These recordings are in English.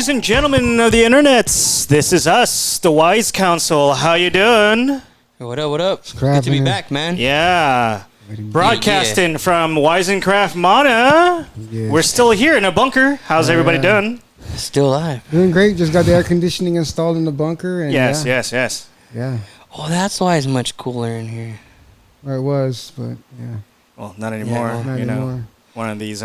Ladies and gentlemen of the internet, this is us, the Wise Council. How you doing? What up, what up? Crap, Good to be man. back, man. Yeah. Broadcasting from Wisencraft Mana. Yes. We're still here in a bunker. How's everybody doing? Still alive. Doing great. Just got the air conditioning installed in the bunker. And Yes, yeah, yes. Yeah. Oh, that's why it's much cooler in here. Or it was, but yeah. Well, not anymore. well, Not you know, anymore. one of these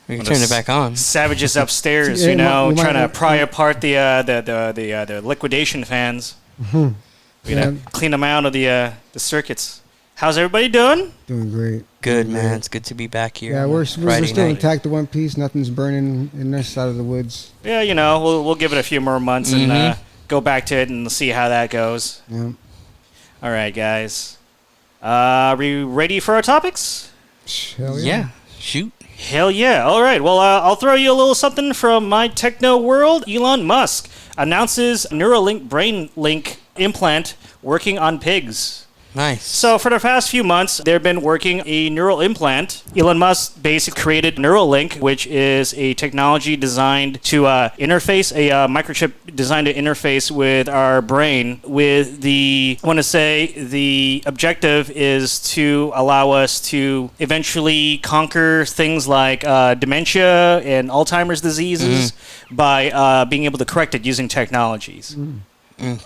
We can Well, turn it back on. savages upstairs, Yeah, you know, you might- trying to pry apart the liquidation fans. Mhm. You know, clean them out of the circuits. How's everybody doing? Doing great. Good, man. It's good to be back here. Yeah, on we're a still Friday night. intact to one piece. Nothing's burning in this side of the woods. Yeah, you know, we'll give it a few more months and go back to it and see how that goes. Yeah. All right, guys. Are we ready for our topics? Hell Yeah. Shoot. Hell yeah. All right. Well, I'll throw you a little something from my techno world. Elon Musk announces Neuralink brain link implant working on pigs. Nice. So for the past few months, they've been working a neural implant. Elon Musk basically created Neuralink, which is a technology designed to interface, a microchip designed to interface with our brain. With the objective is to allow us to eventually conquer things like dementia and Alzheimer's diseases by being able to correct it using technologies.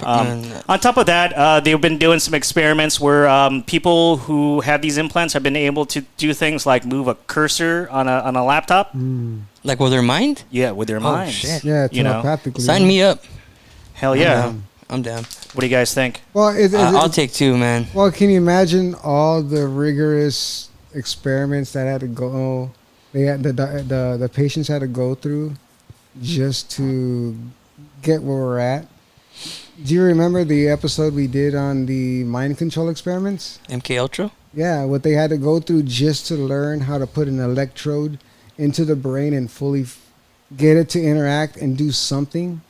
On top of that, they've been doing some experiments where people who have these implants have been able to do things like move a cursor on a laptop. Like with their mind? Yeah, with their minds. shit. Yeah, You know. telepathically. Sign me up. Hell yeah. I'm down. What do you guys think? Well, I'll take two, man. well, can you imagine all the rigorous experiments that had to go? They had the patients had to go through just to get where we're at. Do you remember the episode we did on the mind control experiments? MK Ultra? Yeah, what they had to go through just to learn how to put an electrode into the brain and fully get it to interact and do something.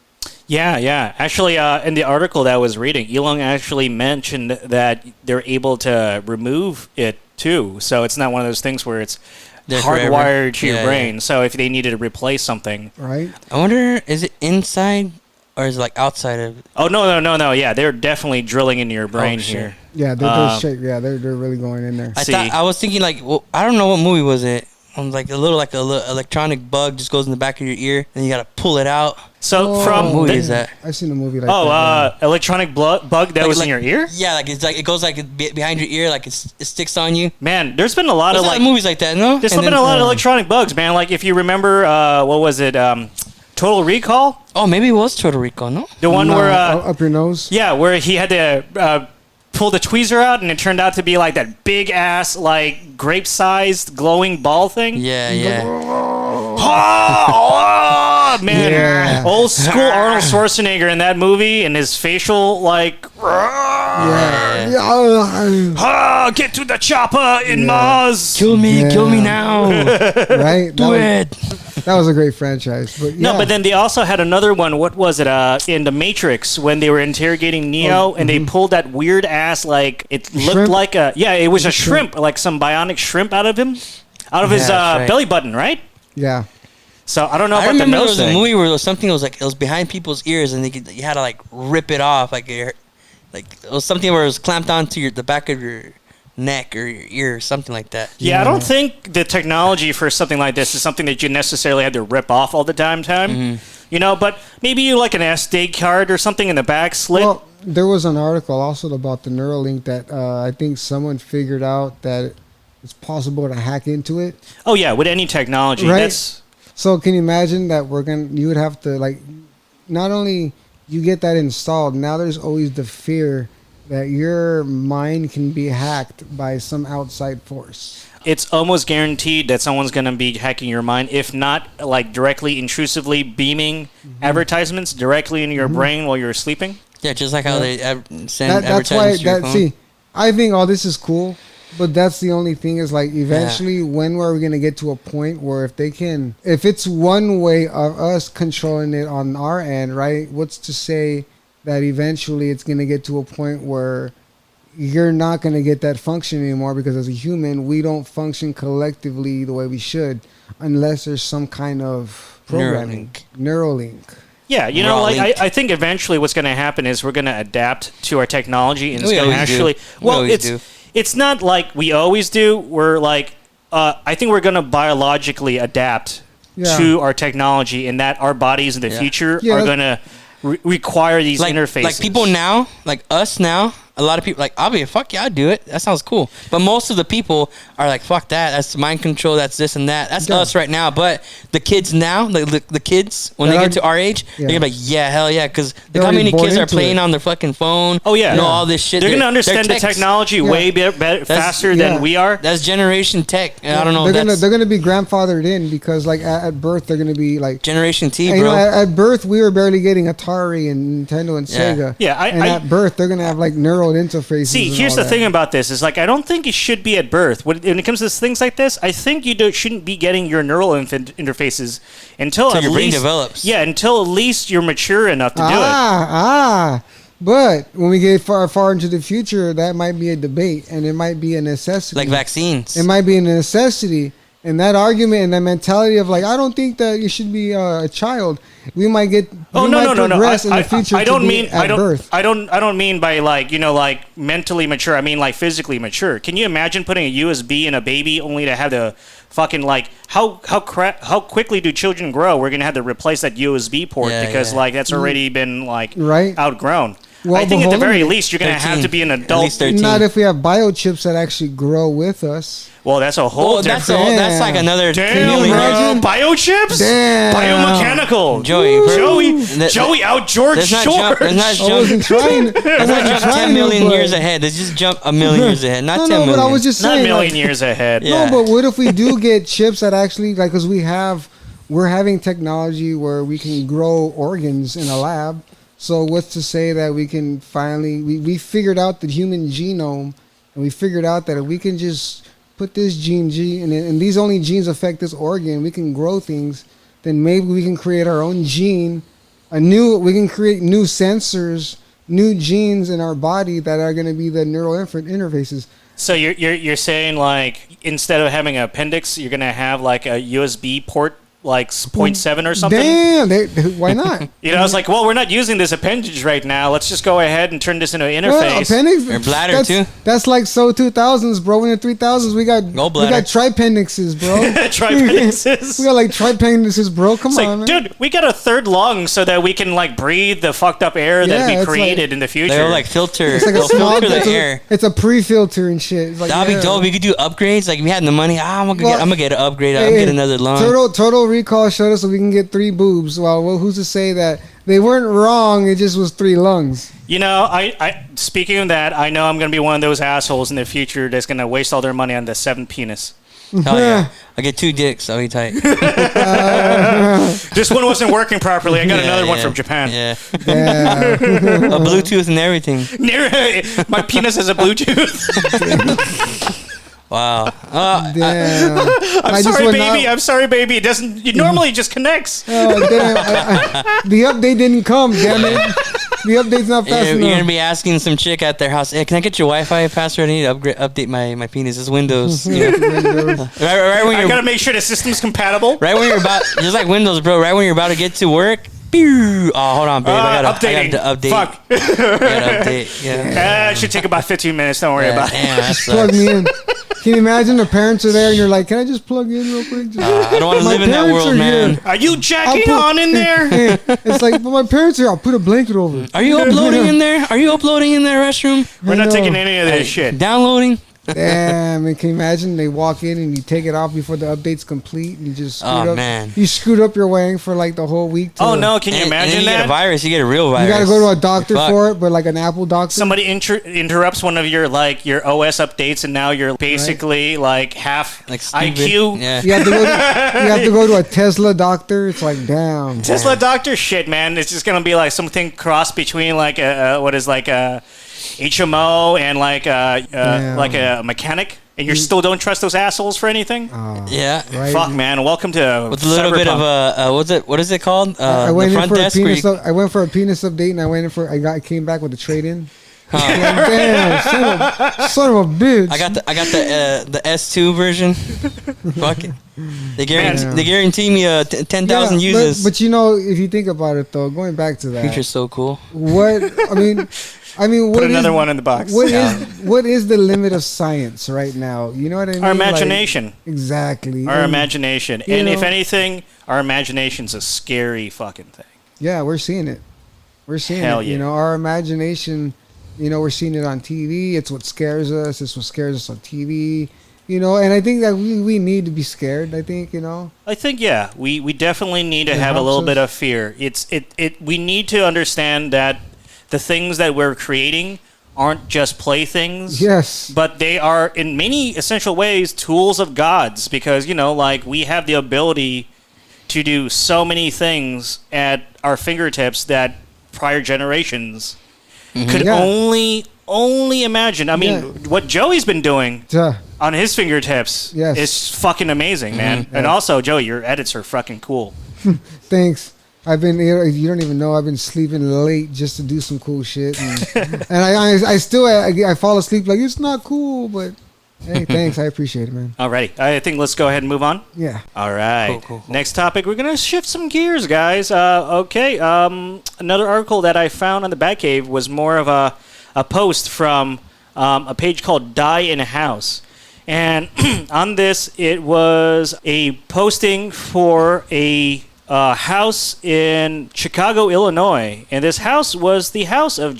Yeah. Actually, in the article that I was reading, Elon actually mentioned that they're able to remove it too. So it's not one of those things where it's There forever. hardwired to your Yeah, brain. yeah. So if they needed to replace something. Right? I wonder, is it inside or is it like outside of it? Oh, no. Yeah, they're definitely drilling into your brain shit. here. Yeah, they're really going in there. I was thinking like, well, I don't know what movie was it. Like a little electronic bug just goes in the back of your ear, and you gotta pull it out. So Oh, from What movie the- is that? I've seen a movie like that. electronic bug that was in your ear? Yeah, like it goes like behind your ear, like it sticks on you. Man, there's been a lot There's of like like movies like that, no? there's And been then- a lot of electronic bugs, man. Like if you remember, what was it? Total Recall, Oh, maybe it was Total Recall, no? the one No, where up your nose. yeah, where he had to pull the tweezer out, and it turned out to be like that big ass, like grape-sized glowing ball thing. Yeah. Oh, man, Yeah. old school Arnold Schwarzenegger in that movie, and his facial like. Yeah. Get to the chopper in Mars. Kill me Yeah. now. Right? Do it. That was a great franchise. But yeah. No, but then they also had another one. What was it? In the Matrix, when they were interrogating Neo, and they pulled that weird ass, like it looked Shrimp? like it was a shrimp, like some bionic shrimp out of him, out of his Yeah, that's right. belly button, right? Yeah. So I don't know I about the remember there nose was a thing. movie where there was something that was like it was behind people's ears, and you had to like rip it off, like it was something where it was clamped onto the back of your neck or your ear or something like that. Yeah, I don't think the technology for something like this is something that you necessarily had to rip off all the time. You know, but maybe you like an SD card or something in the back slit. Well, there was an article also about the Neuralink that I think someone figured out that it's possible to hack into it. Oh yeah, with any technology, Right. that's So can you imagine that you would have to like, not only you get that installed, now there's always the fear that your mind can be hacked by some outside force. it's almost guaranteed that someone's going to be hacking your mind, if not like directly, intrusively beaming advertisements directly into your brain while you're sleeping. Yeah, just like how they send That's why advertisements to your phone. see, I think all this is cool, but that's the only thing is like eventually when are we gonna get to a point where if it's one way of us controlling it on our end, right? What's to say that eventually it's gonna get to a point where you're not going to get that function anymore, because as a human, we don't function collectively the way we should unless there's some kind of programming. Neuralink. Yeah, you know, like Neuralink. I think eventually what's going to happen is we're going to adapt to our technology, and it's We going to always do. actually. We Well, always do. it's not like we always do. We're like, I think we're going to biologically adapt Yeah. to our technology, and that our bodies in the Yeah. future Yeah, are that's- going to require these like, interfaces. Like people now, like us now, a lot of people like, I'll be fuck yeah, I'll do it. That sounds cool. But most of the people are like, fuck that. That's mind control. That's this and that. That's Yeah. us right now. But the kids now, the kids when That they are- get to our age, Yeah. they're gonna be like, yeah, hell yeah, because They're look how already many born kids are into playing it. on their fucking phone. Oh, yeah. know Yeah. all this shit. they're going to understand the techs. technology Yeah. way faster yeah. than we are. That's generation tech. I don't know. They're gonna be grandfathered in because like at birth they're gonna be like. Generation T, And, bro. at birth, we were barely getting Atari and Nintendo and Yeah. Sega. Yeah, and at birth, they're gonna have like neural interfaces. See, and here's all the that. thing about this is like I don't think it should be at birth. When it comes to things like this, I think you shouldn't be getting your neural interfaces until Till at your brain least develops. Yeah, until at least you're mature enough to do it. But when we get far into the future, that might be a debate, and it might be a necessity. Like vaccines. It might be a necessity, and that argument and that mentality of like, I don't think that you should be a child. We might get. Oh we no might no no no! progress in the future I to don't be mean at birth. I don't mean by like like mentally mature. I mean like physically mature. Can you imagine putting a USB in a baby only to have the fucking like how quickly do children grow? We're gonna have to replace that USB port Yeah, because yeah. like that's already been like Right. outgrown. Well, I think at but the hold on a very minute. least you're gonna have 13. to be an At adult. least 13. Not if we have biochips that actually grow with us. Well, that's a whole Oh, that's different. that's like another. Damn, you imagine? biochips, Damn. biomechanical. Joey, that- Joey out George Let's not George. jump. Let's not I jump. wasn't trying. I Let's wasn't not jump trying 10 million to, but- years ahead. Let's just jump a million years ahead. Not No, 10 no, million. but I was just Not a saying. million like, years ahead. Yeah. No, but what if we do get chips that actually like because we're having technology where we can grow organs in a lab. So what's to say that we can finally we figured out the human genome and we figured out that if we can just put this gene and these only genes affect this organ, we can grow things. Then maybe we can create our own gene, we can create new sensors, new genes in our body that are going to be the neural interfaces. So you're saying like instead of having an appendix, you're gonna have like a USB port like 0.7 or something? Damn, why not? You know, I was like, well, we're not using this appendage right now. Let's just go ahead and turn this into an Well, interface. appendix, Or bladder, that's, too. That's like so 2000s, bro. In the 3000s, we got tripendixes, bro. Tripendixes. We got like tripendixes, bro. Come It's on, like, man. dude, we got a third lung so that we can like breathe the fucked up air Yeah, that we it's created like- in the future. They'll like filter. It's like a they'll small. filter It's the a, air. it's a pre-filter and shit. It's like, That'd yeah. be dope. We could do upgrades. Like if we had the money, I'm gonna get an upgrade. I'm Hey, gonna get another lung. Total Recall showed us that we can get 3 boobs. Well, who's to say that they weren't wrong? It just was 3 lungs. You know, I speaking of that, I know I'm gonna be one of those assholes in the future that's gonna waste all their money on the 7th penis. Hell yeah! I get 2 dicks. I'll be tight. This one wasn't working properly. I got Yeah, another one yeah, from Japan. Yeah, Yeah. a Bluetooth and everything. My penis has a Bluetooth. Wow. Damn. I'm I just sorry, would baby. not- I'm sorry, baby. It doesn't. It normally just connects. Oh, damn. The update didn't come, damn it. The update's not fast You're enough. gonna be asking some chick at their house, hey, can I get your Wi-Fi password? I need to update my penis. It's Windows. You know? right when I you're gotta make sure the system's compatible. right when you're about just like Windows, bro. Right when you're about to get to work. Pew! Oh, hold on, babe. I Updating. gotta update. Fuck. I gotta update. Yeah. It should take about 15 minutes. Don't worry about it. Damn, that Plug sucks. me in. Can you imagine the parents are there and you're like, can I just plug in real quick? Just- I don't want to My live in that parents world, are man. here. Are you jacking I'll put- on in there? Hey, it's like, but my parents are here. I'll put a blanket over. Are you uploading in there? Are you uploading in their restroom? We're I not know. taking any of this shit. Downloading? Damn, and can you imagine they walk in and you take it off before the update's complete and you just screwed Oh, up. man. You screwed up your wang for like the whole week. Oh no! Can you And imagine then you get a that? virus. You get a real virus. You gotta go to a doctor Fuck. for it, but like an Apple doctor. Somebody interrupts one of your your OS updates, and now you're basically like half Like stupid. IQ. Yeah. You have to go to a Tesla doctor. It's like, damn. Tesla doctor shit, man. It's just gonna be like something cross between like a what is like a HMO and like a mechanic, and you still don't trust those assholes for anything. Yeah. Right? Fuck, man. Welcome to With a little bit of Cyberpunk. what is it called? I The went in front for a desk where penis. you, I went for a penis update, and I came back with a trade in. Damn, son of a bitch. I got the S2 version. Fuck it. They guarantee me 10,000 Yeah, uses. But you know, if you think about it though, going back to that, Future's so cool. what I mean, Put what another is- one in the box. what is the limit of science right now? You know what I mean? Our Like, imagination. exactly. Our And, imagination. you And if know- anything, our imagination's a scary fucking thing. Yeah, we're seeing it. We're seeing Hell it. yeah. You know, our imagination. You know, we're seeing it on TV. It's what scares us. It's what scares us on TV. You know, and I think that we need to be scared. I think, you know. I think we definitely need to It have a helps little us. bit of fear. We need to understand that the things that we're creating aren't just playthings. Yes. But they are in many essential ways tools of gods because, you know, like we have the ability to do so many things at our fingertips that prior generations could Yeah. only imagine. I mean, Yeah. what Joey's been doing Duh. on his fingertips Yes. is fucking amazing, man. And Yeah. also, Joey, your edits are fucking cool. Thanks. I've been, you don't even know, I've been sleeping late just to do some cool shit. And, and I still, I fall asleep like, it's not cool, but hey, thanks. I appreciate it, man. Alrighty, I think let's go ahead and move on. Yeah. All right. Cool. Next topic, we're gonna shift some gears, guys. Okay. Another article that I found on the Batcave was more of a post from a page called Die in a House, and on this it was a posting for a house in Chicago, Illinois, and this house was the house of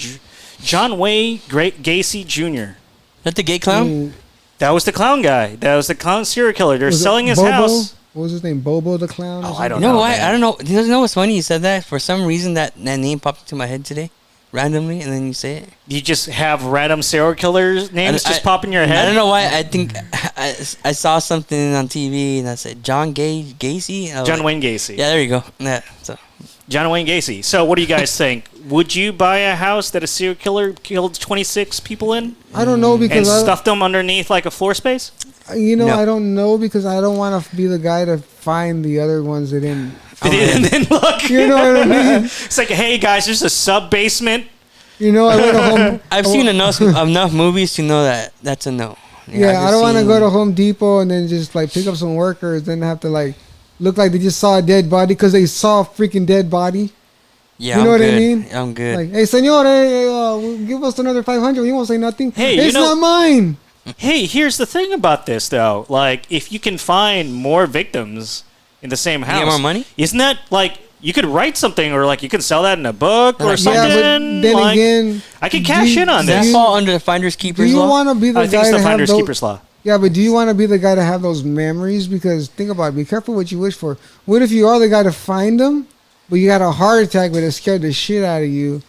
John Wayne Gacy Jr. That the gay clown? Mm, That was the clown guy. That was the clown serial killer. They're was it selling his Bobo? house. What was his name? Bobo the clown? or Oh, I something? don't You know know. why? man. I don't know. You know what's funny? You said that for some reason that name popped into my head today, randomly, and then you say it. You just have random serial killers' names just pop in your head. I don't know why. I think I saw something on TV and I said John Gacy. And I was John like, Wayne Gacy. Yeah, there you go. Yeah. So John Wayne Gacy. So, what do you guys think? Would you buy a house that a serial killer killed 26 people in I don't know and because stuffed them underneath like a floor space? No. I don't know because I don't want to be the guy to find the other ones that didn't. And then look, You know what I mean? it's like, hey guys, there's a sub basement. You know, I go to Home. I've seen enough movies to know that that's a no. Yeah, I've I don't want to seen- go to Home Depot and then just like pick up some workers, then have to like look like they just saw a dead body because they saw a freaking dead body. Yeah, You know I'm what I good. mean? I'm good. Like, hey, senor, give us another 500. You won't say nothing. Hey, it's you know- not mine. Hey, here's the thing about this though. Like, if you can find more victims in the same house, get more money? Isn't that like you could write something or like you could sell that in a book or Yeah, something? Yeah, but then like, again, I could cash do- in on Does that this. fall under the finders Do keepers you law? want to be the I think guy it's the to have Finders those? Keepers Law. Yeah, but do you want to be the guy to have those memories? Because think about it. Be careful what you wish for. What if you are the guy to find them, but you got a heart attack, but it scared the shit out of you,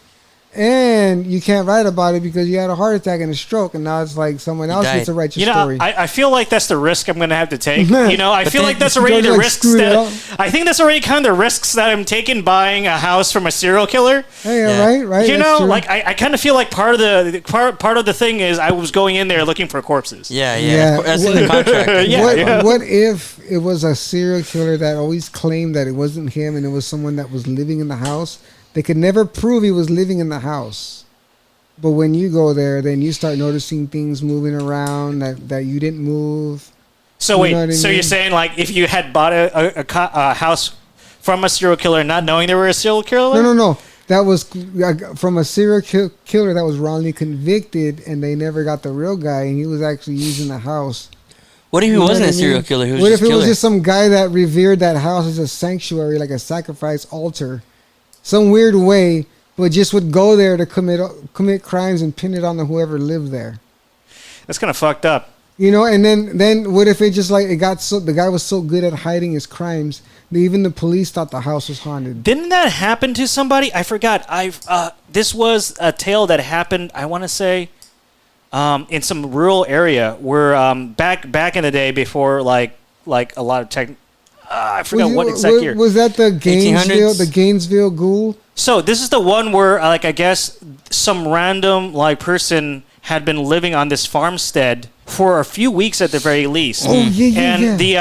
and you can't write about it because you had a heart attack and a stroke, and now it's like someone else died. gets to write your You know, story. I feel like that's the risk I'm going to have to take. You know, I But feel then- like that's already the Like, risks screw it that up. I think that's already kind of the risks that I'm taking buying a house from a serial killer. Hey, Yeah. right? You That's know, true. like I kind of feel like part of the thing is I was going in there looking for corpses. Yeah. Yeah. That's in the contract. Yeah, what, yeah. what if it was a serial killer that always claimed that it wasn't him and it was someone that was living in the house? They could never prove he was living in the house. But when you go there, then you start noticing things moving around that you didn't move. So You wait, know what I so mean? you're saying like if you had bought a house from a serial killer, not knowing there were a serial killer? No. That was from a serial killer that was wrongly convicted, and they never got the real guy, and he was actually using the house. What if he You know wasn't what a I serial mean? killer? He was What just if it was killer. just some guy that revered that house as a sanctuary, like a sacrifice altar, some weird way, but just would go there to commit crimes and pin it on whoever lived there? That's kind of fucked up. You know, and then what if it just like it got so the guy was so good at hiding his crimes that even the police thought the house was haunted. Didn't that happen to somebody? I forgot. This was a tale that happened. I want to say, in some rural area where back in the day before like a lot of tech. I forgot what exact year. Was that the Gainesville 1800s? the Gainesville Ghoul? So this is the one where like I guess some random like person had been living on this farmstead for a few weeks at the very least. Oh, yeah. And the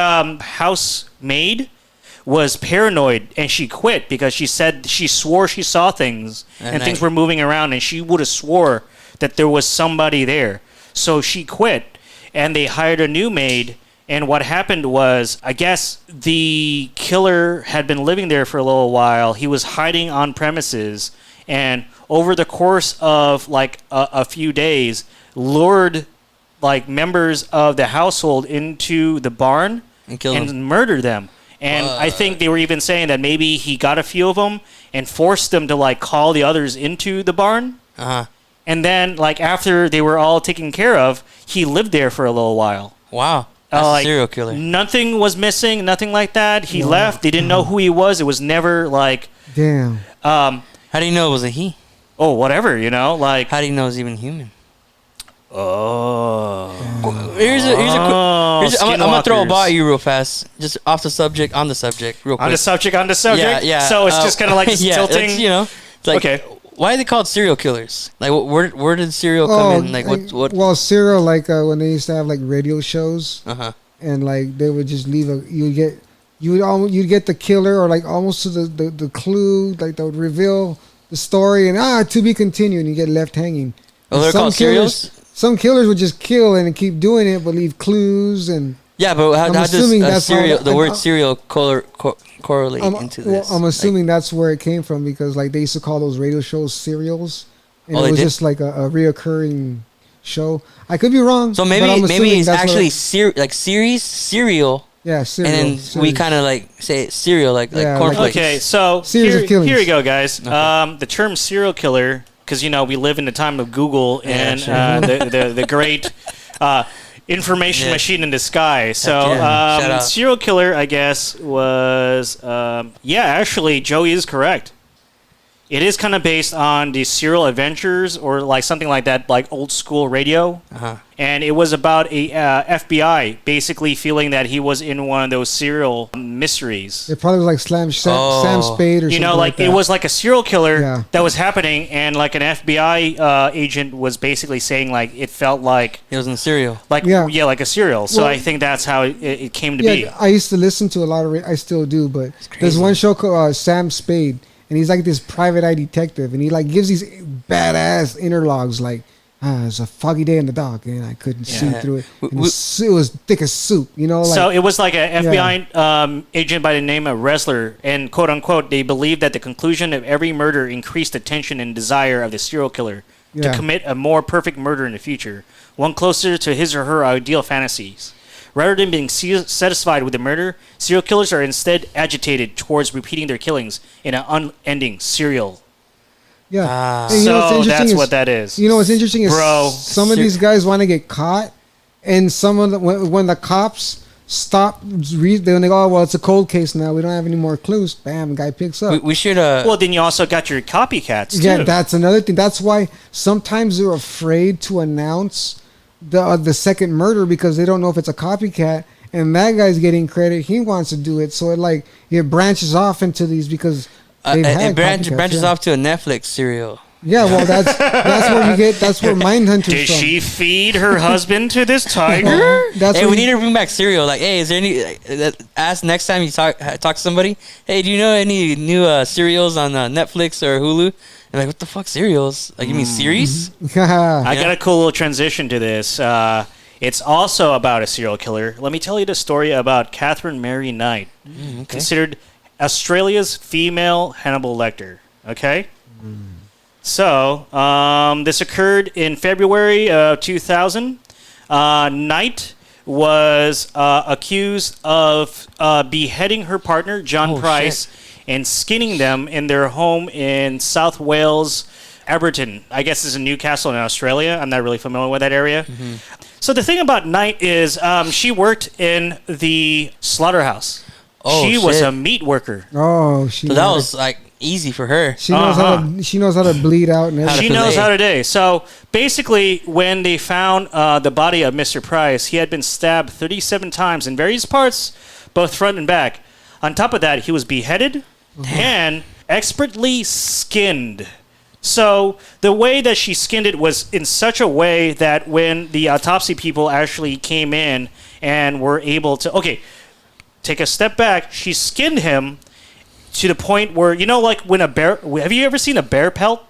housemaid was paranoid and she quit because she said she swore she saw things and And things I- were moving around and she would have swore that there was somebody there. So she quit, and they hired a new maid. And what happened was, I guess the killer had been living there for a little while. He was hiding on premises, and over the course of like a few days, lured like members of the household into the barn And killed them. and murdered them. And I think they were even saying that maybe he got a few of them and forced them to like call the others into the barn. Uh-huh. And then like after they were all taken care of, he lived there for a little while. Wow. That's a Like, serial killer. Nothing was missing, nothing like that. He left. They didn't know who he was. It was never like, Damn. How do you know it was a he? oh, whatever, you know, like. How do you know it's even human? Oh. Here's a I'm gonna throw a Skinwalkers. ball at you real fast, just off the subject, on the subject, real quick. On the subject. Yeah, yeah. So it's just kind of like this yeah, tilting. it's, you know, it's like, Okay. why are they called serial killers? Like, where did serial come in? Like, what? Well, serial, like when they used to have like radio shows, Uh huh. and like they would just leave you'd get the killer or like almost to the clue, like they would reveal the story and to be continued, and you get left hanging. Oh, they're Some called killers- serials? Some killers would just kill and keep doing it, but leave clues and. Yeah, but how I'm does assuming that's how serial, the- the word I'm- serial correlate into this? I'm assuming that's where it came from because like they used to call those radio shows serials, and Oh, it they was did? just like a reoccurring show. I could be wrong. So but maybe I'm maybe assuming it's that's what actually it- serial, yeah, serial. and then we series. kind of like say it's serial, like Yeah, cornflakes. Okay, so Series of killings. here we go, guys. The term serial killer, because you know we live in the time of Google Yeah, and sure. the great information Yeah. machine in the sky. So yeah. Shout out. serial killer, I guess, was actually Joey is correct. It is kind of based on the serial adventures or like something like that, like old school radio. Uh-huh. And it was about a FBI basically feeling that he was in one of those serial mysteries. It probably was like Sam Oh. Spade or You something know, like that. it was like a serial killer Yeah. that was happening, and like an FBI agent was basically saying like it felt like It was in serial. Yeah. like a serial. So Well- I think that's how it came to Yeah, be. I used to listen to a lot of. I still do, but there's crazy. one show called Sam Spade, and he's like this private eye detective, and he like gives these badass interlogs, like it's a foggy day in the dark, and I couldn't see Yeah. through it. We- And it was thick as soup, you know. Like, So it was like an FBI agent by the name of Ressler, and quote unquote, they believed that the conclusion of every murder increased the tension and desire of the serial killer to Yeah. commit a more perfect murder in the future, one closer to his or her ideal fantasies. Rather than being satisfied with the murder, serial killers are instead agitated towards repeating their killings in an unending serial. yeah. Ah. And you know what's So interesting that's is- what that is. You know what's interesting is Bro. some of these guys want to get caught, and some of the when the cops stop, when they go, oh, well, it's a cold case now. We don't have any more clues. Bam, guy picks up. We should Well, then you also got your copycats too. Yeah, that's another thing. That's why sometimes they're afraid to announce the second murder because they don't know if it's a copycat, and that guy's getting credit. He wants to do it, so it branches off into these because they've had it copycats, branches yeah. off to a Netflix serial. Yeah, well, that's where you get. That's where Mindhunter's Did from. she feed her husband to this tiger? That's Hey, where we you- need to bring back serial. Like, hey, is there any? Ask next time you talk to somebody. Hey, do you know any new serials on Netflix or Hulu? And like, what the fuck serials? Like, you mean series? I Yeah. got a cool little transition to this. It's also about a serial killer. Let me tell you the story about Catherine Mary Knight, considered Australia's female Hannibal Lecter. Okay? So, this occurred in February of 2000. Knight was accused of beheading her partner, John Oh, Price, and skinning them in their home in South Wales, Aberton. I guess it's in Newcastle in Australia. I'm not really familiar with that area. So the thing about Knight is she worked in the slaughterhouse. Oh, she was shit. a meat worker. Oh, she. So that was like easy for her. She knows She knows how to bleed out and How to everything. She knows fillet. how to do. So basically, when they found the body of Mr. Price, he had been stabbed 37 times in various parts, both front and back. On top of that, he was beheaded and expertly skinned. So the way that she skinned it was in such a way that when the autopsy people actually came in and were able to, okay, take a step back, she skinned him to the point where, you know, like when a bear, have you ever seen a bear pelt?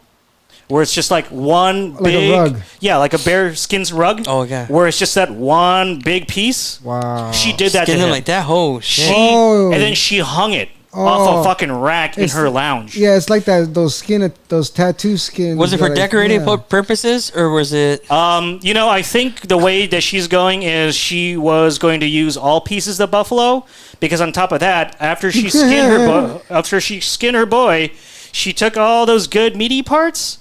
where it's just like one Like a big rug. Yeah, like a bear skins rug. Oh, yeah. Where it's just that one big piece. Wow. She did that Skin to them him. like that. Oh She, shit. Oh. and then she hung it off Oh. a fucking rack in It's- her lounge. Yeah, it's like that. Those tattoo skins. Was it for like, decorative yeah. purposes or was it? You know, I think the way that she's going is she was going to use all pieces of buffalo because on top of that, after she skinned her boy, she took all those good meaty parts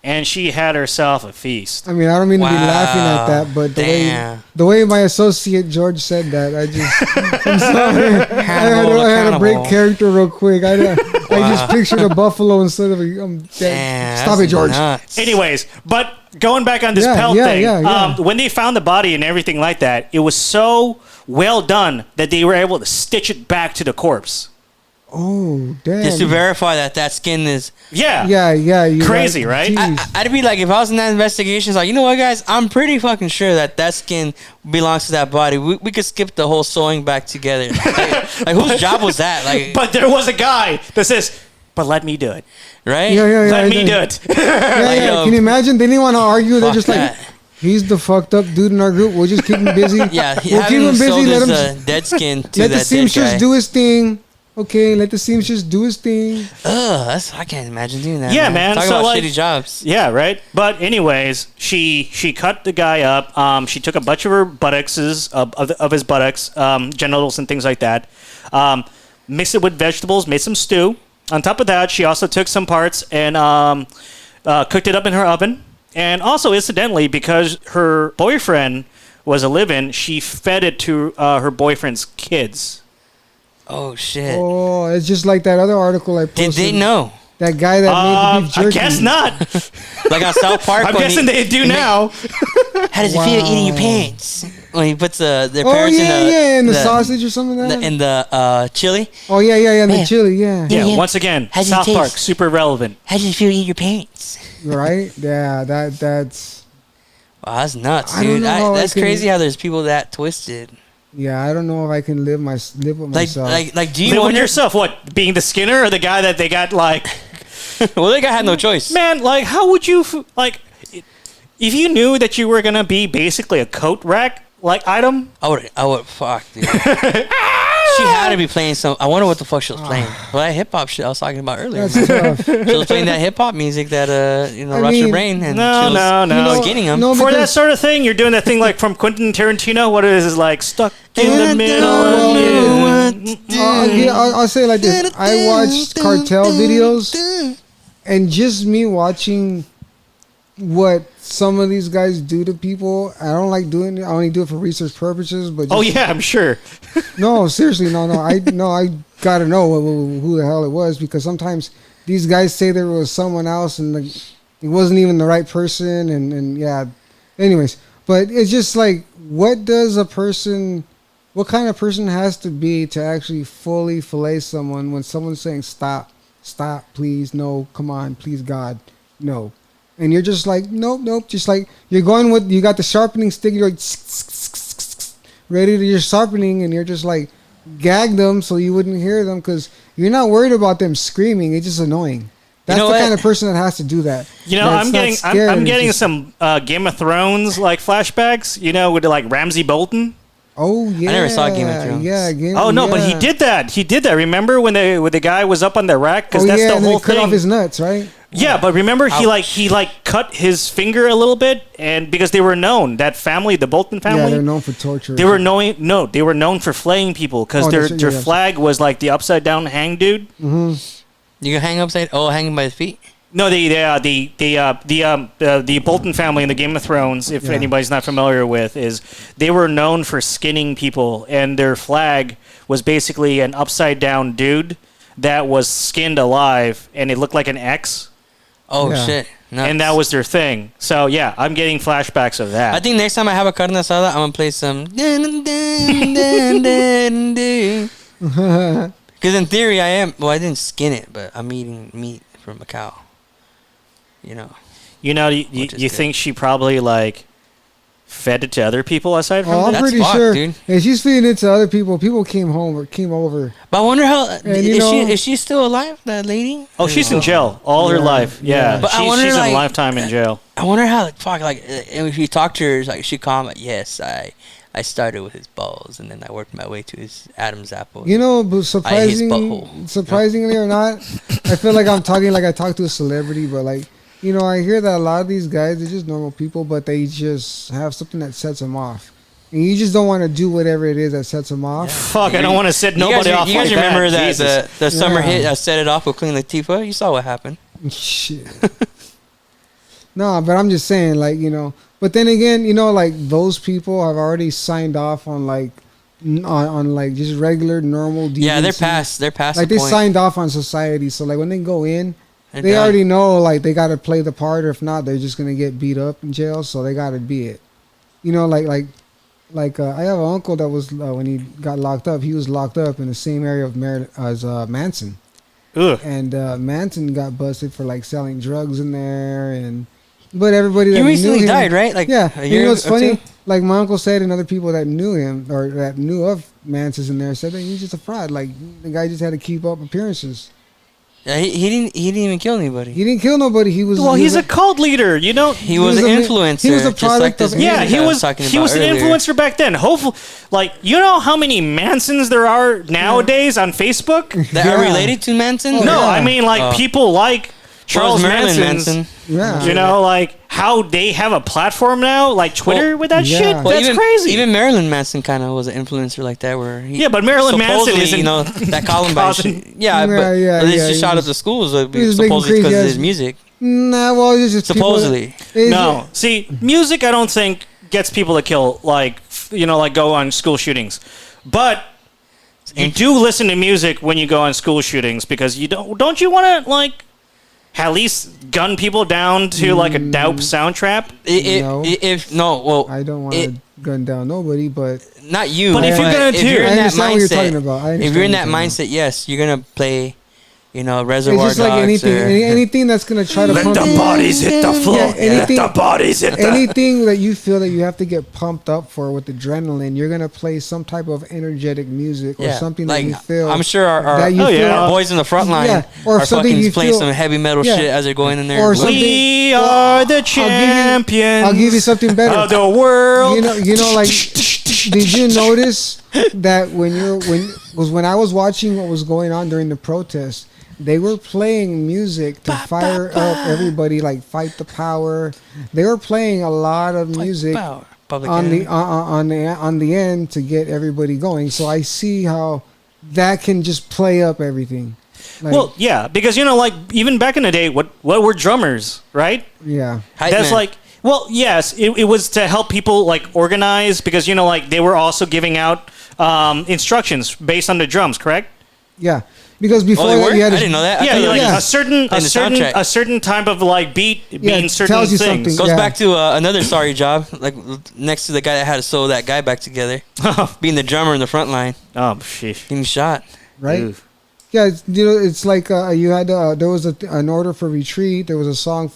and she had herself a feast. I mean, I don't mean to be Wow. laughing at that, but Damn. the way my associate George said that, I'm sorry. Hannibal I had to break accountable. character real quick. I just pictured a buffalo instead of a. Damn, Stop that's it, George. nuts. Anyways, but going back on this Yeah, pelt yeah, thing, yeah. when they found the body and everything like that, it was so well done that they were able to stitch it back to the corpse. Oh, damn. Just to verify that skin is. Yeah. Yeah. You Crazy, right? Jeez. I'd be like, if I was in that investigation, it's like, you know what, guys? I'm pretty fucking sure that skin belongs to that body. We could skip the whole sewing back together. Like whose job was that? Like, But there was a guy that says, "But let me do it. right? Yeah. Let me do yeah. it." Yeah. yo, Can you imagine? They didn't want to argue. They're Fuck just that. like, he's the fucked up dude in our group. We'll just keep him busy. Yeah, we'll keep having him busy. sold Let his him. dead skin to Let the that dead seamstress guy. do his thing. Okay, let the seamstress do his thing. I can't imagine doing that. Yeah, man. Talk So, about like- shitty jobs. Yeah, right. But anyways, she cut the guy up. She took a bunch of her buttocks of his buttocks, genitals and things like that. Mixed it with vegetables, made some stew. On top of that, she also took some parts and cooked it up in her oven. And also, incidentally, because her boyfriend was a live-in, she fed it to her boyfriend's kids. Oh shit! Oh, it's just like that other article I posted. Did they know? That guy that made the beef I jerky. guess not. Like on South Park. I'm when guessing they do now. How does it feel eating your Wow. pants? When he puts their Oh parents in the sausage or something like that. in the chili. Oh yeah, in the Man. chili, yeah. Yeah, once again, How's it South Park, taste? super relevant. How does it feel eating your pants? Right? Yeah, that's Wow, that's nuts, I don't dude. know how I That's can- crazy how there's people that twisted. yeah. I don't know if I can live with Like, myself. like, do you Live with wonder? yourself. What? Being the Skinner or the guy that they got like? Well, they had no choice. Man, like, how would you like? If you knew that you were gonna be basically a coat rack like item, I would, fuck, dude. She had to be playing some. I wonder what the fuck she was playing. Well, that hip hop shit I was talking about earlier. That's tough. She was playing that hip hop music that I rocks your mean, brain. And no, she was, no, no. She was getting them. No, for that because- sort of thing, you're doing that thing like from Quentin Tarantino. What it is like stuck in the And middle. don't of know you. what to do. I'll say it like this. I watched cartel videos, and just me watching what some of these guys do to people, I don't like doing it. I only do it for research purposes. But Oh just- yeah, I'm sure. no, seriously, no. I gotta know who the hell it was, because sometimes these guys say there was someone else and it wasn't even the right person, and yeah. Anyways, but it's just like, what kind of person has to be to actually fully fillet someone when someone's saying stop, please, no, come on, please, God, no. And you're just like, nope. Just like you got the sharpening stick. You're like, ready to, you're sharpening, and you're just like, gag them so you wouldn't hear them, because you're not worried about them screaming. It's just annoying. That's know the what? kind of person that has to do that. You know, That's I'm not getting scared, I'm it's getting just- some Game of Thrones like flashbacks. You know, with like Ramsay Bolton. Oh yeah, never saw Game of Thrones. Yeah, Oh no, but he did that. He did that. Remember when the guy was up on the rack? Because Oh that's yeah, the and whole they cut thing. off his nuts, right? Yeah, but remember he Ouch. cut his finger a little bit, and because they were known, that family, the Bolton Yeah, family, they're known for torture. they were known for flaying people because Oh, their that's- yeah, flag was like the upside down hang dude. You can hang upside. Oh, hanging by his feet. No, the Bolton family in the Game of Thrones, if Yeah. anybody's not familiar with, is they were known for skinning people, and their flag was basically an upside down dude that was skinned alive, and it looked like an X, Oh Yeah. shit. Nuts. and that was their thing. So yeah, I'm getting flashbacks of that. I think next time I have a carne asada, I'm gonna play some. Because in theory, I am. Well, I didn't skin it, but I'm eating meat from a cow. You know. you Which is you good. think she probably like fed it to other people aside from Oh, I'm that? That's pretty fucked, sure. dude. And she's feeding it to other people. People came home or came over. But I wonder how you know- is she still alive? That lady? Oh, she's in jail all her Yeah, life. Yeah, yeah. But I she's, wonder, she's like- in lifetime in jail. I wonder how fuck like and if you talk to her, it's like she calm like yes, I started with his balls and then I worked my way to his Adam's apple. You know, but butthole. surprisingly or not, I feel like I'm talking like I talk to a celebrity, but like, you know, I hear that a lot of these guys, they're just normal people, but they just have something that sets them off. And you just don't want to do whatever it is that sets them off. Fuck, I don't want to set nobody off You guys like remember that Jesus. the summer Yeah. hit Set It Off with Queen Latifah? You saw what happened. Shit. No, but I'm just saying, like, you know. But then again, you know, like those people have already signed off on like on like just regular normal. Yeah, they're decency. past. They're past. Like the they point. signed off on society, so like when they go in, They're they done. already know like they got to play the part, or if not, they're just gonna get beat up in jail. So they got to be it. You know, like I have an uncle that was when he got locked up, he was locked up in the same area of as Manson, Ugh. and Manson got busted for like selling drugs in there, and but everybody that He recently knew him, died, right? Like yeah, a you year know what's or funny? two? Like my uncle said, and other people that knew him or that knew of Manson's in there said that he's just a fraud. Like the guy just had to keep up appearances. Yeah, he didn't even kill anybody. He didn't kill nobody. He was. Well, he he's was a cult leader, you know. He was an was a- influencer. he was a just like product this of- music Yeah, I he was. talking He about was an earlier. influencer back then. Hopefully, like you know how many Mansons there are nowadays on Facebook. That are Yeah. related to Manson. Oh, No, yeah. I mean like Oh. people like Charles Marilyn Manson. Yeah. You know, like how they have a platform now, like Twitter Well, with that yeah. shit. Well, That's even, crazy. Even Marilyn Manson kind of was an influencer like that, where he, Yeah, but Marilyn Manson supposedly, isn't you know, that Columbine causing- shit. Yeah, but Yeah, they yeah, just he shot up was- the schools he was making supposedly because of crazy his ass- music. Nah, well, it's just Supposedly. People, No, see, music I don't think gets people to kill, like, you know, like go on school shootings. But you do listen to music when you go on school shootings because you don't you want to, like, at least gun people down to, like, a dope soundtrap? No. Well, I don't want it- to gun down nobody, but not you. But if you're gonna do- you're I in that understand what you're mindset, talking about. I if understand you're in what that you're talking mindset, yes, you're gonna play, you know, it's Reservoir just like Dogs anything. or- Anything that's gonna try to Let pump the bodies hit the floor. Yeah, anything- Let the bodies hit the... anything that you feel that you have to get pumped up for with adrenaline, you're gonna play some type of energetic music or yeah, something like that you feel. I'm sure our that you Oh, feel, yeah. our boys in the front line Yeah, or are something fucking you playing feel- some heavy metal Yeah. shit as they're going in there. Or and something- We are the champions. I'll give you something better. of the world. You know, like, did you notice that when I was watching what was going on during the protest, they were playing music to fire up everybody, like Fight the Power. They were playing a lot of music Power. Public on Enemy. the on the end to get everybody going. So I see how that can just play up everything. Like, Well, yeah, because, you know, like, even back in the day, what were drummers, right? yeah, Hype That's man. like, well, yes, it was to help people, like, organize, because, you know, like, they were also giving out instructions based on the drums, correct? yeah. Because before Oh, they that, were? you had I to, didn't know that. I Yeah, thought like Yeah. a certain the soundtrack. a certain type of, like, beat being certain tells you things. something. Goes Yeah. back to another sorry job, like next to the guy that had to sew that guy back together, being the drummer in the front line, Oh, sheesh. getting shot. right? Ooh. Yeah, you know, it's like you had there was an order for retreat. There was a song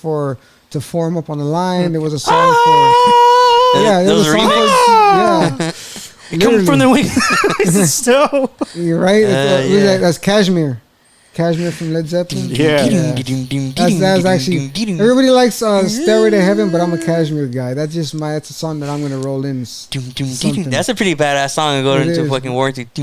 to form up on the line. There was a song for yeah, there Those was a song remix? for yeah. Come from Literally. the wings. So, You're right. Yeah. That's Kashmir. Kashmir from Led Zeppelin. Yeah. That's actually everybody likes Stairway to Heaven, but I'm a Kashmir guy. That's a song that I'm gonna roll in. Something. That's a pretty badass song to go It into is. fucking war to. Right?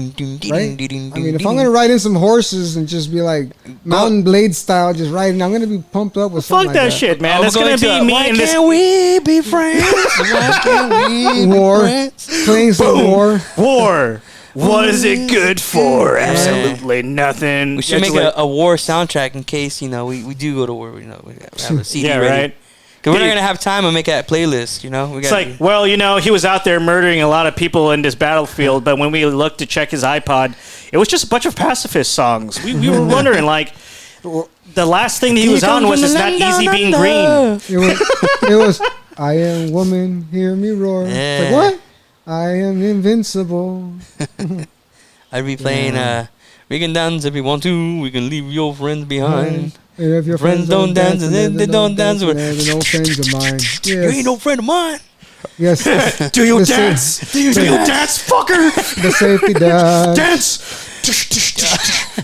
I mean, if I'm gonna ride in some horses and just be like Mountain Blade style, just riding, I'm gonna be pumped up with fuck something that like shit, man. I'm That's going going to to be me why in this... can't we be friends? Why can't we be War. friends? Playing some war. War. What is it good for? Absolutely nothing. We should It's make like- a war soundtrack in case we do go to war. You know, we have a CD yeah, ready. right. Because we're not Dude. gonna have time to make that playlist. You know, we It's got like, well, you know, he was out there murdering a lot of people in this battlefield, but when we looked to check his iPod, it was just a bunch of pacifist songs. We were wondering, like, the last thing that he was on was "It's Not Easy Being Green." It was I am woman, hear me roar. It's Yeah. like what? I am invincible. I'd be playing we can dance if you want to. We can leave your friends behind. And if your Friends don't dance, and then they don't dance with- they're no friends of mine. You ain't no friend of mine. Yes. Do you The sa- dance? Do you dance, fucker? The safety dance. Dance.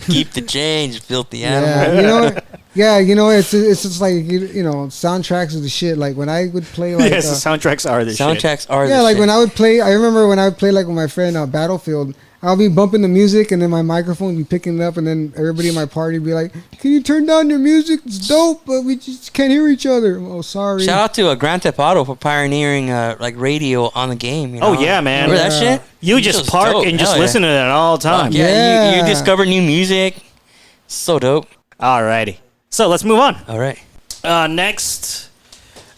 Keep the change, filthy animal. Yeah, it's just like soundtracks is the shit. Like when I would play like Yes, the soundtracks are the shit. Soundtracks are yeah, the like shit. when I would play. I remember when I would play like with my friend Battlefield. I'll be bumping the music, and then my microphone would be picking it up, and then everybody in my party would be like, "Can you turn down your music? It's dope, but we just can't hear each other." Oh, sorry. Shout out to Grand Theft Auto for pioneering like radio on the game. You know? Oh, yeah, man. Remember that Yeah. shit? You It just was park dope. and just Hell yeah. listen to it all the time. Yeah, You Yeah. discover new music. So dope. Alrighty. So let's move on. All right. Next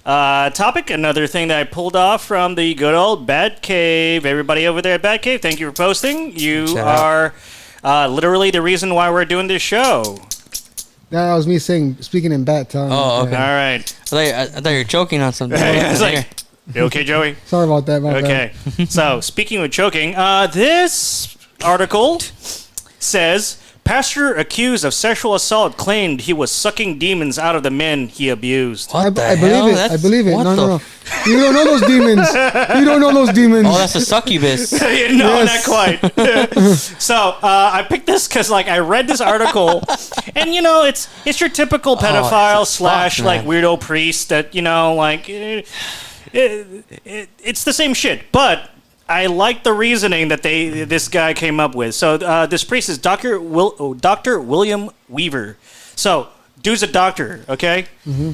topic, another thing that I pulled off from the good old Bat Cave. Everybody over there at Bat Cave, thank you for posting. You Shout out. are literally the reason why we're doing this show. That was me speaking in bat tongue. Oh, okay. All right. I thought you were choking on something. It's like, you okay, Joey? Sorry about that. My bad. Okay. So, speaking of choking, this article says pastor accused of sexual assault claimed he was sucking demons out of the men he abused. What the I hell? believe it. I That's- believe it. what No, the no, no. You don't know those demons. You don't know those demons. Oh, that's a succubus. No, Yes. not quite. So I picked this because, like, I read this article, and it's your typical pedophile it's slash fucked, like man. weirdo priest that like it's the same shit. But I like the reasoning that this guy came up with. So this priest is Dr. William Weaver. So dude's a doctor, okay? Mm-hmm.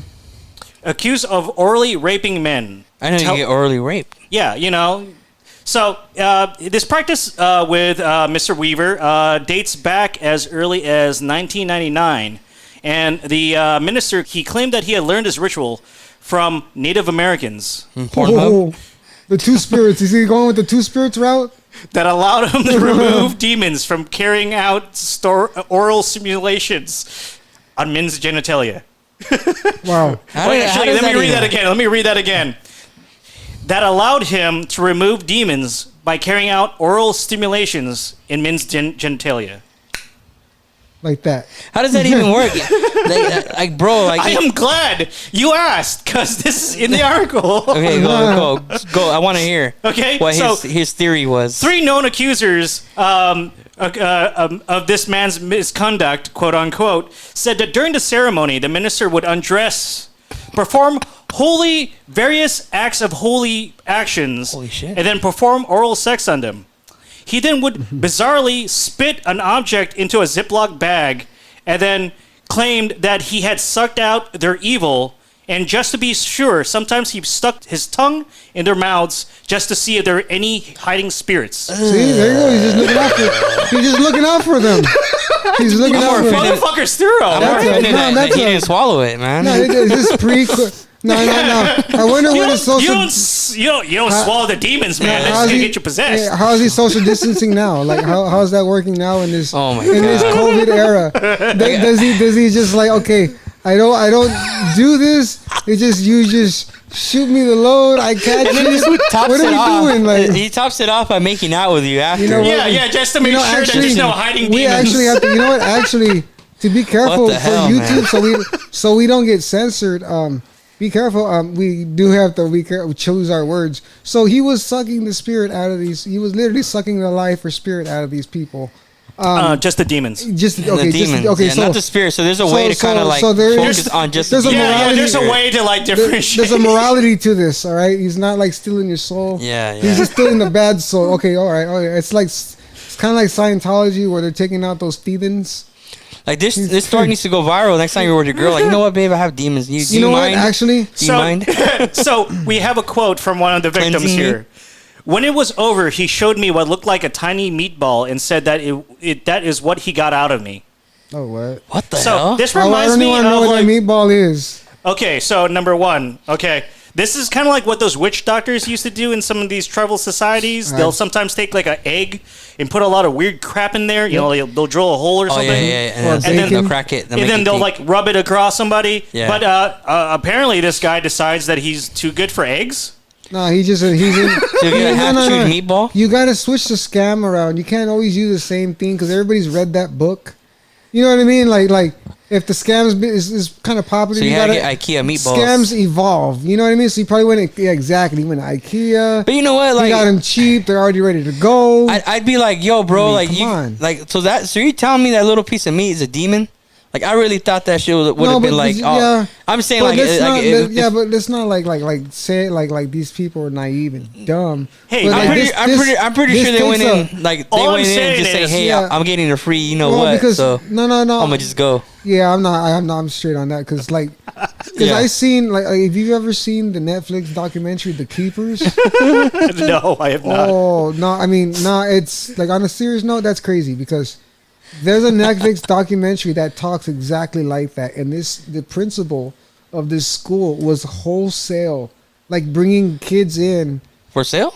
Accused of orally raping men. I know you get orally raped. Yeah, So this practice with Mr. Weaver dates back as early as 1999, and the minister he claimed that he had learned his ritual from Native Americans Pornhub. Oh, the two spirits. Is he going with the two spirits route? that allowed him to remove demons from carrying out oral simulations on men's genitalia. Wow. Actually, let me read that again. That allowed him to remove demons by carrying out oral stimulations in men's genitalia. Like that. How does that even work? Bro, I am glad you asked, because this is in the article. Okay, go. I want to hear. Okay, what so his theory was. 3 known accusers of this man's misconduct, quote unquote, said that during the ceremony, the minister would undress, perform various acts of holy actions, Holy shit. and then perform oral sex on them. He then would bizarrely spit an object into a Ziploc bag and then claimed that he had sucked out their evil. And just to be sure, sometimes he stuck his tongue in their mouths just to see if there were any hiding spirits. See, there you go. He's just looking out for them. He's looking out for them. Motherfucker's thorough. I'm That's more a- offended no, that that's he a- didn't swallow it, man. No, is this pre? No. I wonder You what his don't, social. you don't swallow the demons, man. That's how's gonna he- get you possessed. How is he social distancing now? Like how's that working now in this Oh my in this God. COVID era? Does he just like, okay, I don't do this. You just shoot me the load. I catch it. Tops What are it we off. doing? Like, He tops it off by making out with you after. You know what? Yeah, just to make sure that there's no hiding we demons. actually have to. You know what? Actually, to be careful What the for hell, YouTube, so we don't get censored. Be careful. We do have to choose our words. So he was sucking the spirit out of these. He was literally sucking the life or spirit out of these people. Just the demons. Just And okay. the demons. Okay. Yeah, So not the spirit. So there's a way to kind of like there focus is- on just there's the a demons. morality- There's a way to like differentiate. there's a morality to this. All right. He's not like stealing your soul. Yeah, yeah. He's just stealing the bad soul. Okay. All right. It's like it's kind of like Scientology where they're taking out those heathens. Like this story needs to go viral. Next time you're with your girl, like, you know what, babe, I have demons. Do You you know mind? what? Actually, Do you mind? So we have a quote from one of the victims Cleansing here. When it was over, he showed me what looked like a tiny meatball and said that that is what he got out of me. oh what? What the So hell? this I reminds don't even me want to know of what like, that meatball is. okay, so number one, okay. This is kind of like what those witch doctors used to do in some of these tribal societies. They'll sometimes take like an egg and put a lot of weird crap in there. You know, they'll drill a hole or Oh something. yeah. Or And then bacon. they'll crack it. And then they'll like rub it across somebody. Yeah. But apparently this guy decides that he's too good for eggs. No, he's in. So you get a half chewed meatball. You gotta switch the scam around. You can't always use the same thing because everybody's read that book. You know what I mean? Like if the scams is kind of popular, So you gotta gotta get IKEA meatballs. Scams evolve. You know what I mean? So you probably went. Yeah, exactly. You went to IKEA. But you know what? You Like, got them cheap. They're already ready to go. I'd be like, yo, bro, I mean, like come you, on. like so you're telling me that little piece of meat is a demon? Like I really thought that shit would have No, been but like, oh, yeah. I'm saying But like, let's not, if- yeah, but let's not like say it like these people are naive and dumb. Hey, But, I'm like, I'm pretty this sure they went takes in like they All I'm went in saying and just say, is- hey, Yeah. I'm getting a free, you know Well, what? because So no, I'm gonna just go. yeah, I'm straight on that because like, because Yeah. I seen like, if you've ever seen the Netflix documentary The Keepers. No, I have not. Oh no, I mean no, it's like on a serious note, that's crazy because there's a Netflix documentary that talks exactly like that, and the principal of this school was wholesale, like bringing kids in. For sale?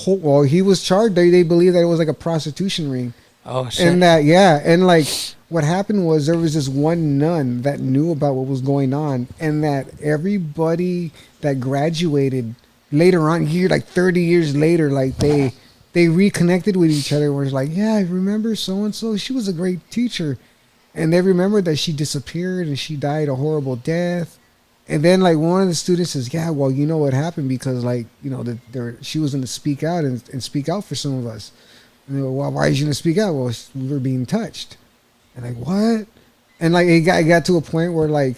Well, he was charged. They believe that it was like a prostitution ring, Oh shit. and that and like what happened was there was this one nun that knew about what was going on, and that everybody that graduated later on here, like 30 years later, like they reconnected with each other. Where it's like, yeah, I remember so and so. She was a great teacher, and they remembered that she disappeared and she died a horrible death. And then like one of the students says, yeah, well, you know what happened because like she was going to speak out and speak out for some of us. And they go, well, why is she going to speak out? Well, we were being touched. And like what? And like it got to a point where like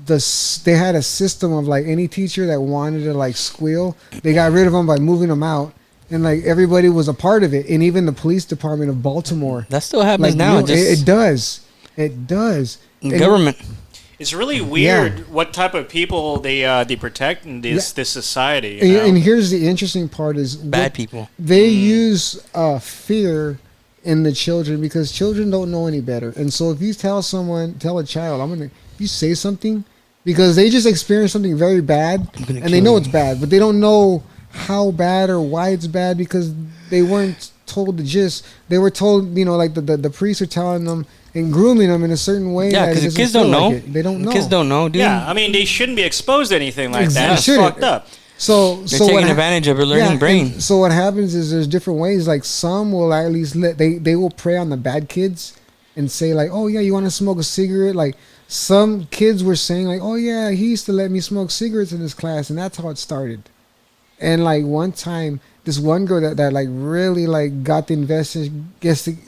they had a system of like any teacher that wanted to like squeal, they got rid of them by moving them out. And like everybody was a part of it, and even the police department of Baltimore. That still happens Like now. it does. It does. In And- government. It's really weird Yeah. what type of people they protect in this society. And, You know? and here's the interesting part is Bad what- people. They use fear in the children because children don't know any better. And so if you tell a child, if you say something, because they just experienced something very bad gonna and they kill know you. it's bad, but they don't know how bad or why it's bad because they weren't told the gist. They were told, like the priests are telling them and grooming them in a certain way. Yeah, that it because doesn't kids feel don't like know. it. They don't know. Kids don't know, dude. Yeah, I mean they shouldn't be exposed to anything like Exactly. that. It's Shouldn't. fucked up. So They're so taking what advantage of a learning and brain. so what happens is there's different ways. Like some will at least they will prey on the bad kids and say like, oh yeah, you want to smoke a cigarette? Like some kids were saying like, oh yeah, he used to let me smoke cigarettes in his class, and that's how it started. And like one time, this one girl that like really like got the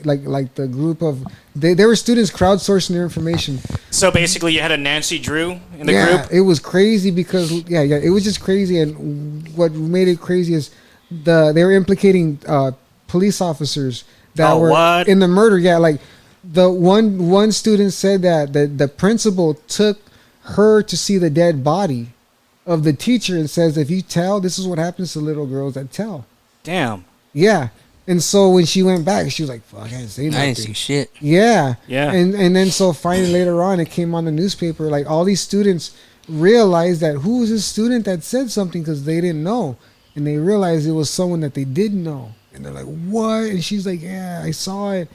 like the group of they were students crowdsourcing their information. So basically, you had a Nancy Drew in the Yeah, group. it was crazy because it was just crazy, and what made it crazy is they were implicating police officers that Oh, were what? in the murder. Yeah, like the one student said that the principal took her to see the dead body of the teacher and says, if you tell, this is what happens to little girls that tell. Damn. Yeah. And so when she went back, she was like, fuck, I didn't say nothing. I didn't see shit. Yeah. Yeah. And then so finally later on it came on the newspaper, like all these students realized that who was this student that said something because they didn't know. And they realized it was someone that they did know. And they're like, what? And she's like, yeah, I saw it.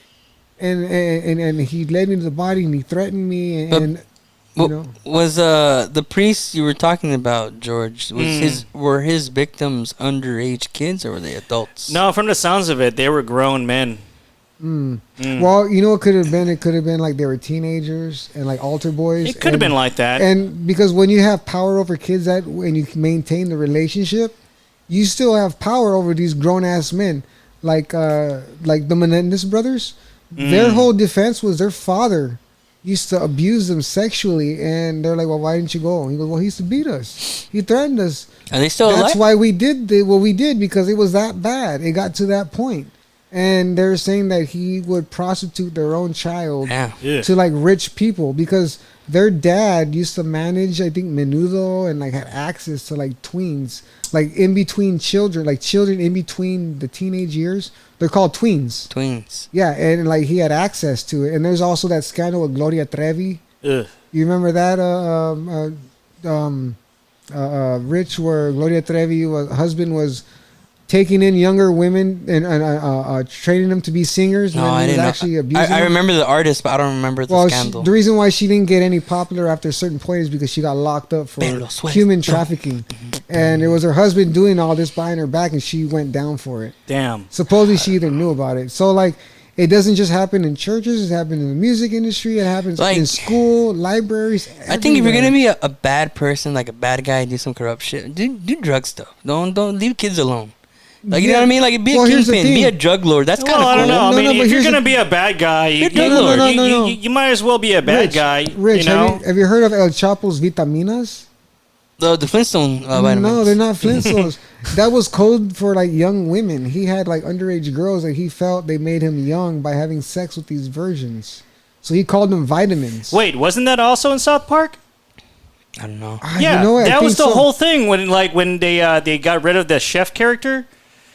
And he led me to the body and he threatened me and you know. Was the priest you were talking about, George? Were his victims underage kids or were they adults? No, from the sounds of it, they were grown men. Well, you know what could have been? It could have been like they were teenagers and like altar boys. It could have been like that. And because when you have power over kids and you maintain the relationship, you still have power over these grown ass men, like the Menendez brothers. Their whole defense was their father used to abuse them sexually, and they're like, "Well, why didn't you go?" And he goes, "Well, he used to beat us. He threatened us. Are they still That's alive? why we did what we did because it was that bad. It got to that point." And they're saying that he would prostitute their own child Yeah. Yeah. to like rich people because their dad used to manage, I think, Menudo and like had access to like tweens, like in between children, like children in between the teenage years. They're called tweens. Twins. Yeah, and like he had access to it. And there's also that scandal with Gloria Trevi. Ugh. You remember that? Rich, where Gloria Trevi, husband was taking in younger women and training them to be singers. No, and then I he was didn't actually know. abusing I them. remember the artist, but I don't remember the Well, scandal. the reason why she didn't get any popular after a certain point is because she got locked up for Pero suelto. human trafficking, and it was her husband doing all this behind her back, and she went down for it. Damn. Supposedly, she either knew about it. So, like, it doesn't just happen in churches. It happens in the music industry. It happens Like- in school, libraries. I think if you're everywhere. gonna be a bad person, like a bad guy, do some corrupt shit. Do drug stuff. Don't leave kids alone. Like you know Yeah. what I mean? Like be a Well, here's the kingpin, be thing. a drug lord. That's kind Well, of I cool. don't know. I No, mean, no, but if you're here's gonna the- be a bad guy, you, No, no, no, no. you might as well be a bad Rich, guy. Rich, you know, have you heard of El Chapo's Vitaminas? The Flintstone vitamins. No, they're not Flintstones. That was code for like young women. He had like underage girls that he felt they made him young by having sex with these virgins. So he called them vitamins. wait, wasn't that also in South Park? I don't know. Ah, Yeah, you know what? I that was think the so. whole thing when they got rid of the chef character.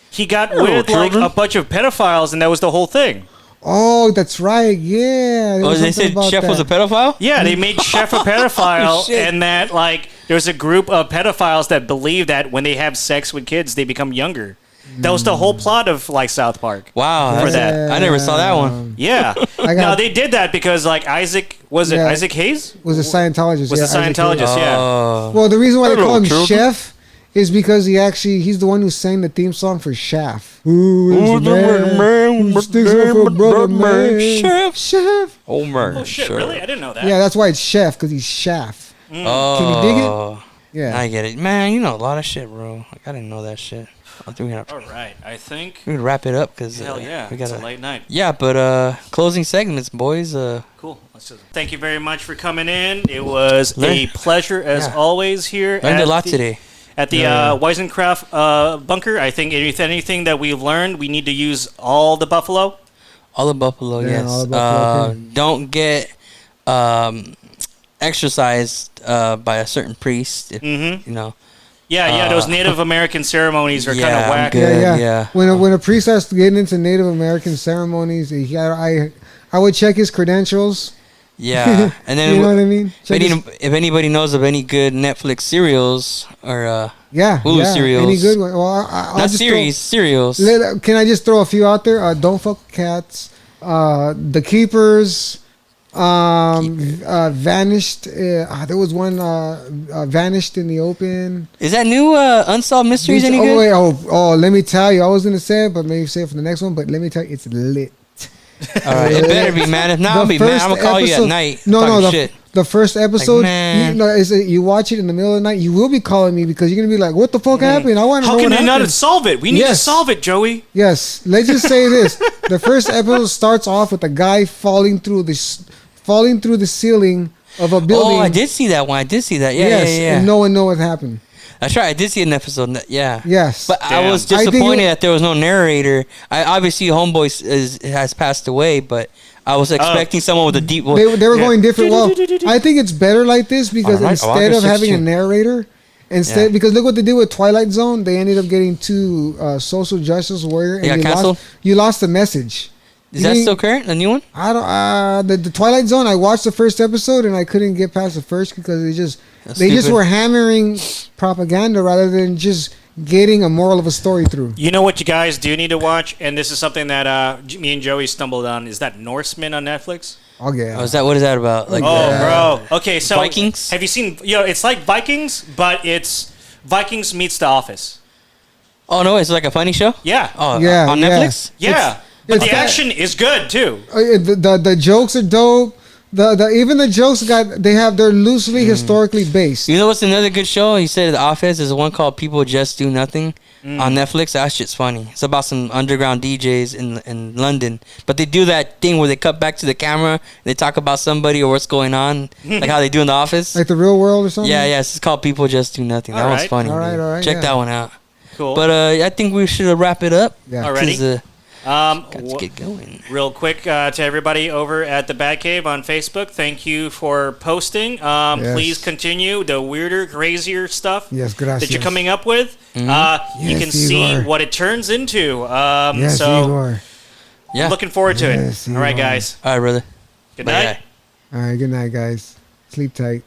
He got with like children. a bunch of pedophiles, and that was the whole thing. Oh, that's right. Yeah. there Oh, was they something said about Chef was a that. pedophile. Yeah, they made Chef a pedophile, shit. and that like there was a group of pedophiles that believe that when they have sex with kids, they become younger. That was the whole plot of like South Park. Wow, For that's- that. I never saw that one. Yeah, I got- no, they did that because like Isaac Yeah. Isaac Hayes Was a Scientologist. was yeah, a Isaac Scientologist. Hayes. Yeah. Oh. Well, the reason why they Hello, call him children. Chef is because he's the one who sang the theme song for Shaft. Ooh, is the man who sticks up for brother man. Chef. Chef. Oh man. Oh shit! Sure. Really? I didn't know that. Yeah, that's why it's Chef, because he's Shaft. Oh. Can you dig it? Yeah. I get it, man. You know a lot of shit, bro. Like, I didn't know that shit. I think All right. I think. we can wrap it up because Hell yeah! we It's got a late night. Yeah, but closing segments, boys. Cool. Let's do it. Thank you very much for coming in. It was a Learn- pleasure as Yeah. always here. Learned a at lot the- today. At the Weisencraft bunker. I think anything that we've learned, we need to use all the buffalo. All the buffalo, Yeah, yes. all the buffalo, okay. Don't get exercised by a certain priest. If, Mm-hmm. You know. Yeah, those Native American ceremonies are kind Yeah, of I'm whack. good. Yeah, yeah. yeah. When a priest starts getting into Native American ceremonies, I would check his credentials. Yeah, and then You know what I mean? if, Check his- if anybody knows of any good Netflix serials or yeah, Hulu yeah. serials. Any good one? Well, I'll not just series, serials. Can I just throw a few out there? Don't Fuck with Cats, The Keepers, Vanished. There was one Vanished in the Open. Is that new Unsolved Mysteries any oh good? wait, let me tell you. I was gonna say it, but maybe say it for the next one. But let me tell you, it's lit. All right, it better be, man. If not, I'll The be mad. first I'm gonna call you at episode- night. No, talking no, shit. the first episode. man. You watch it in the middle of the night. You will be calling me because you're gonna be like, "What the fuck happened? I want to know How can what they not happened." solve it? We need to Yes. solve it, Joey. Yes, let's just say this: the first episode starts off with a guy falling through the ceiling of a building. Oh, I did see that one. I did see that. Yeah, yes, yeah, yeah. and no one know what happened. That's right. I did see an episode. Yeah. Yes, But I Damn. was I think disappointed it- that there was no narrator. Obviously, Homeboy has passed away, but I was expecting someone with a deep voice. they were Yeah. going different. Well, I think it's better like this because Alright, instead of August having a 16th. narrator, Yeah. because look what they did with Twilight Zone. They ended up getting two social justice warrior, They got canceled? you lost the message. Is You that didn't- still current? The new one? I don't. The Twilight Zone. I watched the first episode and I couldn't get past the first because they just Stupid. were hammering propaganda rather than just getting a moral of a story through. You know what you guys do need to watch, and this is something that me and Joey stumbled on. Is that Norseman on Netflix? Oh yeah. Oh, what is that about? Like, Oh, Yeah. bro. Okay, so Vikings? Have you seen? It's like Vikings, but it's Vikings meets The Office. oh no, it's like a funny show. Yeah, Oh, Yeah, on yeah. Netflix. yeah. But it's the that- action is good too. The jokes are dope. The even the jokes they're loosely historically based. You know what's another good show? He said The Office. There's one called People Just Do Nothing on Netflix. That shit's funny. It's about some underground DJs in London, but they do that thing where they cut back to the camera and they talk about somebody or what's going on, like how they do in The Office. Like the real world or something. Yeah, yeah. It's called People Just Do Nothing. That All one's right. funny. All right, dude. all right, Check yeah. that one out. Cool. But I think we should wrap it up. Yeah. Alrighty. 'Cause, got to wh- get going. Real quick to everybody over at the Batcave on Facebook, thank you for posting. Yes. Please continue the weirder, crazier stuff Yes, gracias. that you're coming up with. You Yes, can see Igor. what it turns into. Yes, so Igor. Yeah. looking forward to Yes, it. All right, Igor. guys. All right, brother. Good Bye, night. guy. All right. Good night, guys. Sleep tight.